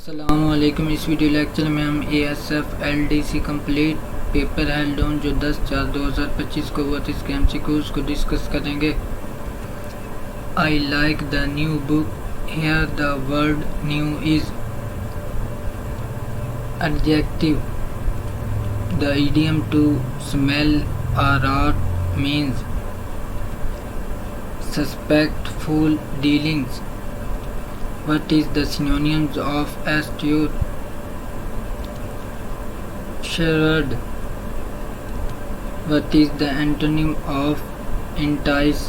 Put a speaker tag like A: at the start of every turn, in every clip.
A: अस्सलामुअलैकुम। इस video lecture में हम ASF LDC complete paper held on जो 10/4/2025 को हुआ था इसके MCQs को डिस्कस करेंगे। I like the new book. Here the word new is adjective. The idiom to smell a rat means suspectful dealings. What is the synonyms of astute? Shrewd. What is the antonym of entice?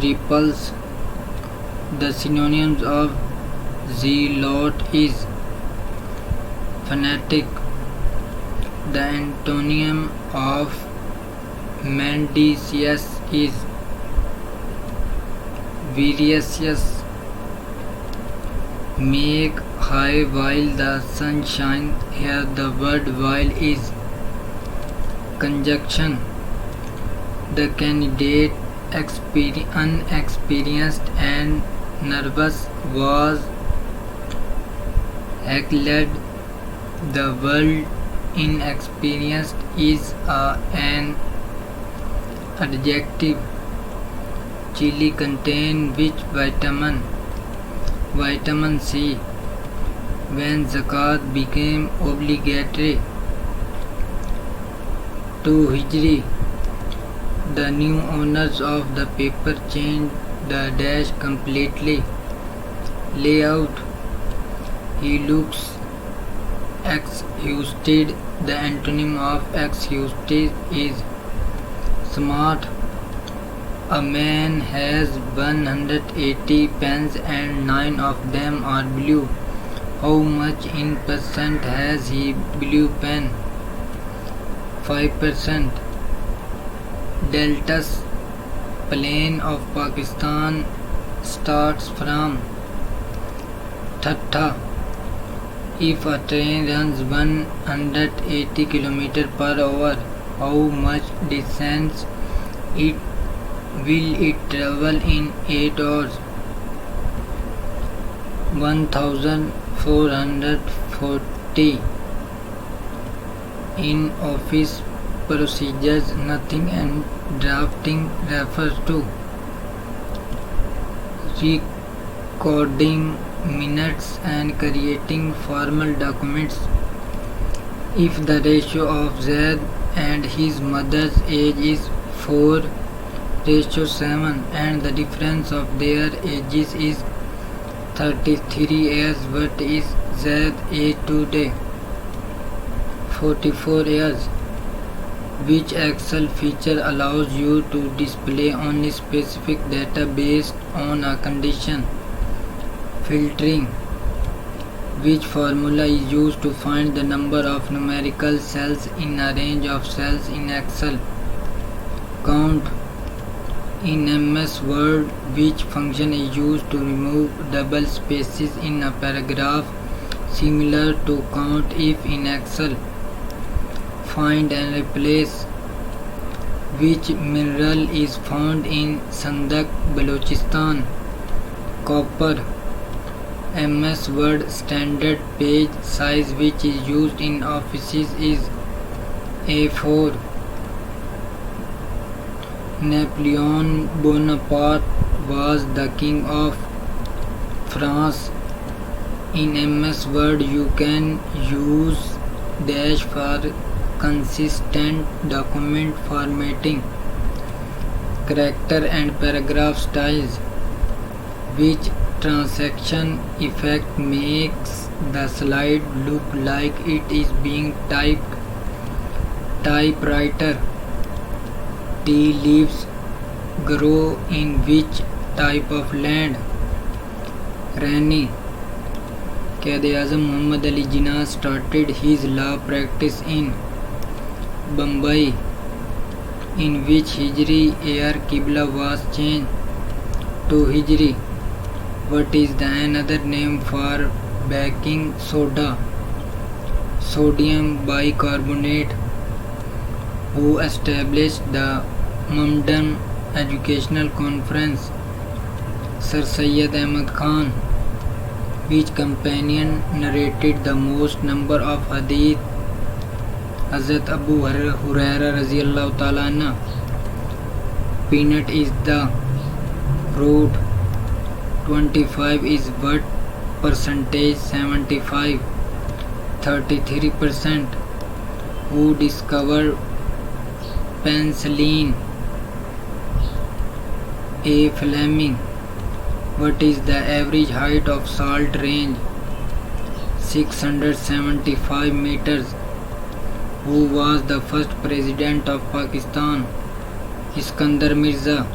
A: Repulse. The synonyms of zealot is fanatic. The antonym of mendacious is vicious. Make hay while the sun shines. Here the word while is conjunction. The candidate unexperienced and nervous was heckled. The word inexperienced is an adjective. Chili contain which vitamin? Vitamin C. When zakat became obligatory? 2 Hijri. The new owners of the paper changed the dash completely. Layout. He looks exhausted. The antonym of exhausted is smart. A man has 180 pens and 9 of them are blue. How much in percent has he blue pen? 5%. Delta's plane of Pakistan starts from Thatta. If a train runs 180 km per hour, how much distance will it travel in 8 hours? 1440. In office procedures, nothing and drafting refers to recording minutes and creating formal documents. If the ratio of Zaid and his mother's age is 4:7 and the difference of their ages is 33 years, what is Zaid age today? 44 years. Which Excel feature allows you to display only specific data based on a condition? Filtering. Which formula is used to find the number of numerical cells in a range of cells in Excel? Count. In MS Word, which function is used to remove double spaces in a paragraph, similar to count if in Excel? Find and replace. Which mineral is found in Sandak, Balochistan? Copper. MS Word standard page size which is used in offices is A4. Napoleon Bonaparte was the king of France. In MS Word you can use dash for consistent document formatting. Character and paragraph styles. Which transaction effect makes the slide look like it is being typed? Typewriter. Tea leaves grow in which type of land? Rainy. Quaid-e-Azam Muhammad Ali Jinnah started his law practice in Bombay. In which Hijri year Qibla was changed? 2 Hijri. What is the another name for baking soda? Sodium bicarbonate. Who established the Mamdani Educational Conference? Sir Syed Ahmad Khan. Which companion narrated the most number of hadith? Hazrat Abu Huraira radiyallahu ta'ala anhu. Peanut is the fruit. 25 is what percentage? 75. 33%. Who discovered penicillin? A. Fleming. What is the average height of Salt Range? 675 meters. Who was the first president of Pakistan? Iskandar Mirza.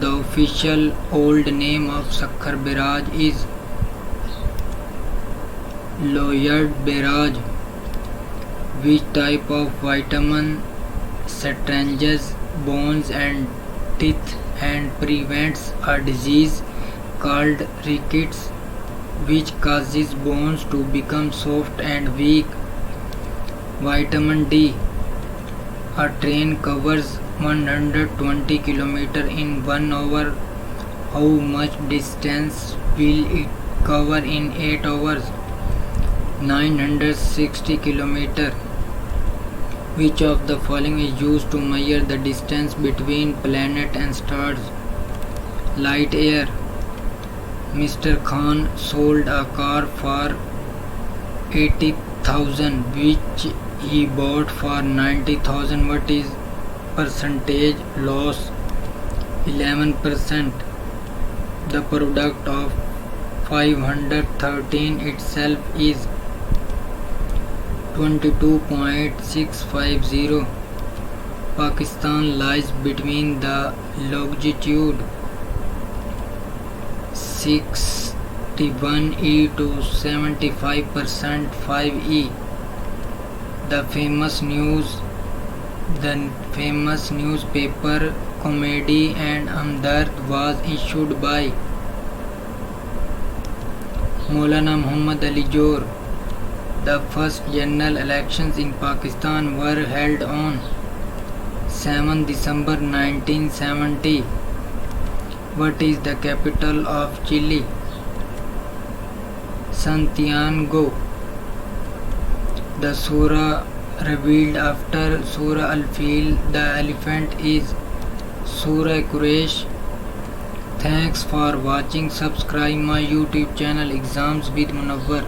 A: The official old name of Sakhar Beraj is Lloyd Beraj. Which type of vitamin strengthens bones and teeth and prevents a disease called rickets, which causes bones to become soft and weak? Vitamin D. A train covers 120 km in 1 hour. How much distance will it cover in 8 hours? 960 km. Which of the following is used to measure the distance between planet and stars? Light year. Mr. Khan sold a car for 80,000 which he bought for 90,000. What is percentage loss? 11%. The product of 513 itself is 22.650. Pakistan lies between the longitude 61E to 75% 5E. The famous newspaper Comedy and Hamdard was issued by Maulana Muhammad Ali Jor. The first general elections in Pakistan were held on 7 December 1970. What is the capital of Chile? Santiago. The surah revealed after Surah Al-Fil, the elephant, is Surah Quraysh. Thanks for watching. Subscribe my YouTube channel Exams with Munawwar.